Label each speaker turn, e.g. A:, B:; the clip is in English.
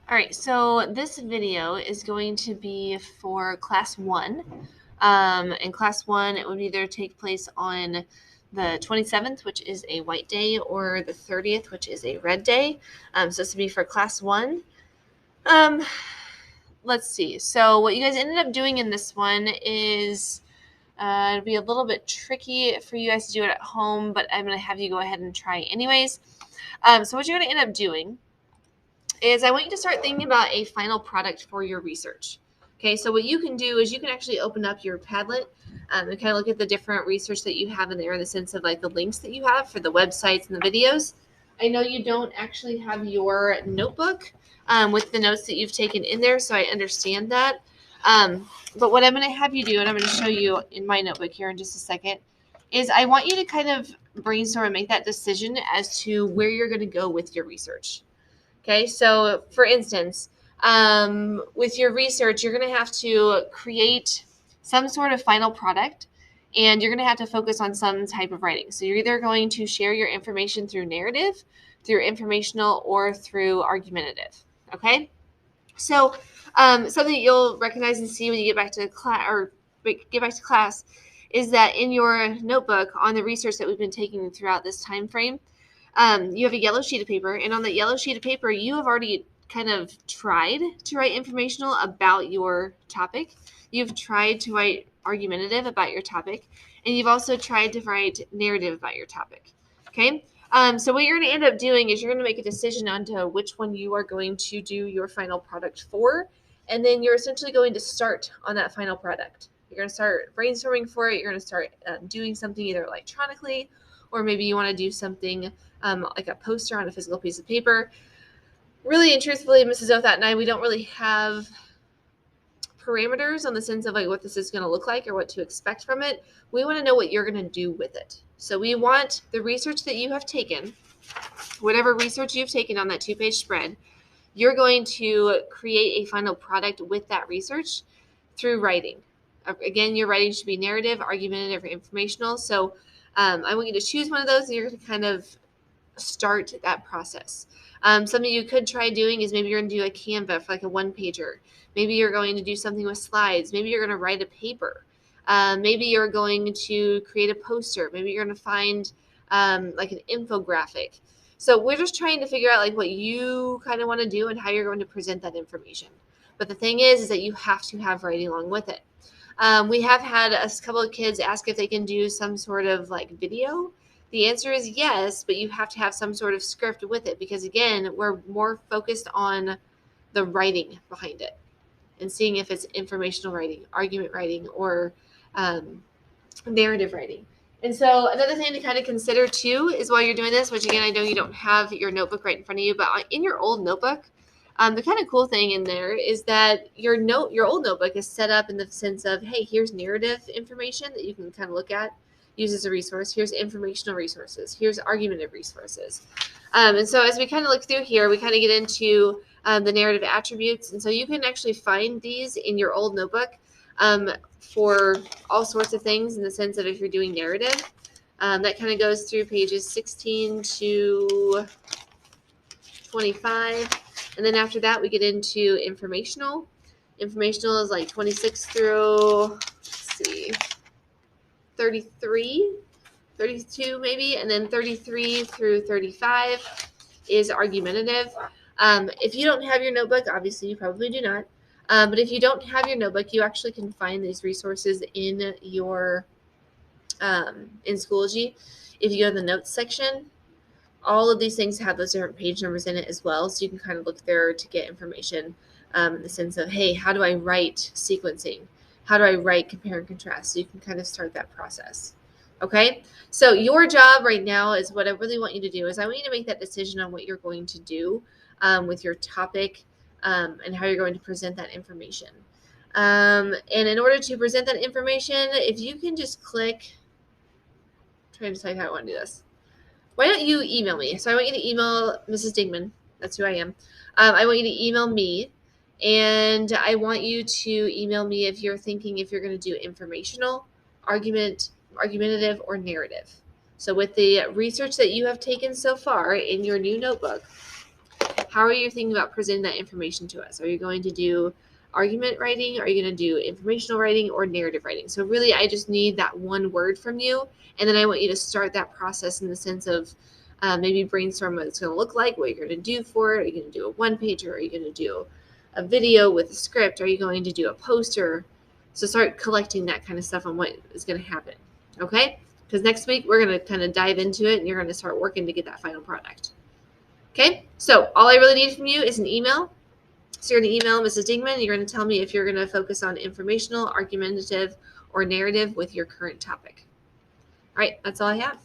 A: All right, so this video is going to be for class one. In class one, it would either take place on the 27th, which is a white day, or the 30th, which is a red day. So this would be for class one. Let's see. So what you guys ended up doing in this one is it'll be a little bit tricky for you guys to do it at home, but I'm going to have you go ahead and try anyways. So what you're going to end up doing is I want you to start thinking about a final product for your research. Okay, so what you can do is you can actually open up your Padlet and kind of look at the different research that you have in there in the sense of like the links that you have for the websites and the videos. I know you don't actually have your notebook with the notes that you've taken in there, so I understand that. But what I'm going to have you do, and I'm going to show you in my notebook here in just a second, is I want you to kind of brainstorm and make that decision as to where you're going to go with your research. Okay, so for instance, with your research, you're going to have to create some sort of final product and you're going to have to focus on some type of writing. So you're either going to share your information through narrative, through informational, or through argumentative. Okay, so something that you'll recognize and see when you get back to class is that in your notebook on the research that we've been taking throughout this time frame, you have a yellow sheet of paper, and on that yellow sheet of paper, you have already kind of tried to write informational about your topic. You've tried to write argumentative about your topic, and you've also tried to write narrative about your topic. Okay? So what you're going to end up doing is you're going to make a decision onto which one you are going to do your final product for, and then you're essentially going to start on that final product. You're going to start brainstorming for it. You're going to start doing something either electronically, or maybe you want to do something like a poster on a physical piece of paper. Really and truthfully, Mrs. Othat and I, we don't really have parameters on the sense of like what this is going to look like or what to expect from it. We want to know what you're going to do with it. So we want the research that you have taken, whatever research you've taken on that 2-page spread, you're going to create a final product with that research through writing. Again, your writing should be narrative, argumentative, or informational. So I want you to choose one of those and you're going to kind of start that process. Something you could try doing is maybe you're going to do a Canva for like a one-pager. Maybe you're going to do something with slides. Maybe you're going to write a paper. Maybe you're going to create a poster. Maybe you're going to find like an infographic. So we're just trying to figure out like what you kind of want to do and how you're going to present that information. But the thing is that you have to have writing along with it. We have had a couple of kids ask if they can do some sort of like video. The answer is yes, but you have to have some sort of script with it because, again, we're more focused on the writing behind it and seeing if it's informational writing, argument writing, or narrative writing. And so another thing to kind of consider, too, is while you're doing this, which, again, I know you don't have your notebook right in front of you, but in your old notebook, the kind of cool thing in there is that your old notebook is set up in the sense of, hey, here's narrative information that you can kind of look at, use as a resource. Here's informational resources. Here's argumentative resources. And so as we kind of look through here, we kind of get into the narrative attributes. And so you can actually find these in your old notebook for all sorts of things in the sense of if you're doing narrative. That kind of goes through pages 16 to 25. And then after that, we get into informational. Informational is like 26 through, 33, 32 maybe, and then 33 through 35 is argumentative. If you don't have your notebook, obviously you probably do not, but if you don't have your notebook, you actually can find these resources in your in Schoology. If you go to the notes section, all of these things have those different page numbers in it as well, so you can kind of look there to get information in the sense of, hey, how do I write sequencing? How do I write compare and contrast? So you can kind of start that process. Okay, so your job right now is what I really want you to do is I want you to make that decision on what you're going to do with your topic and how you're going to present that information. And in order to present that information, if you can just click, I'm trying to decide how I want to do this. Why don't you email me? So I want you to email Mrs. Dingman. That's who I am. I want you to email me, and I want you to email me if you're thinking if you're going to do informational, argumentative, or narrative. So with the research that you have taken so far in your new notebook, how are you thinking about presenting that information to us? Are you going to do argument writing? Are you going to do informational writing or narrative writing? So really, I just need that one word from you. And then I want you to start that process in the sense of maybe brainstorm what it's going to look like, what you're going to do for it. Are you going to do a one-pager? Are you going to do a video with a script? Are you going to do a poster? So start collecting that kind of stuff on what is going to happen, okay? Because next week, we're going to kind of dive into it, and you're going to start working to get that final product. Okay, so all I really need from you is an email. So you're going to email Mrs. Dingman. You're going to tell me if you're going to focus on informational, argumentative, or narrative with your current topic. All right, that's all I have.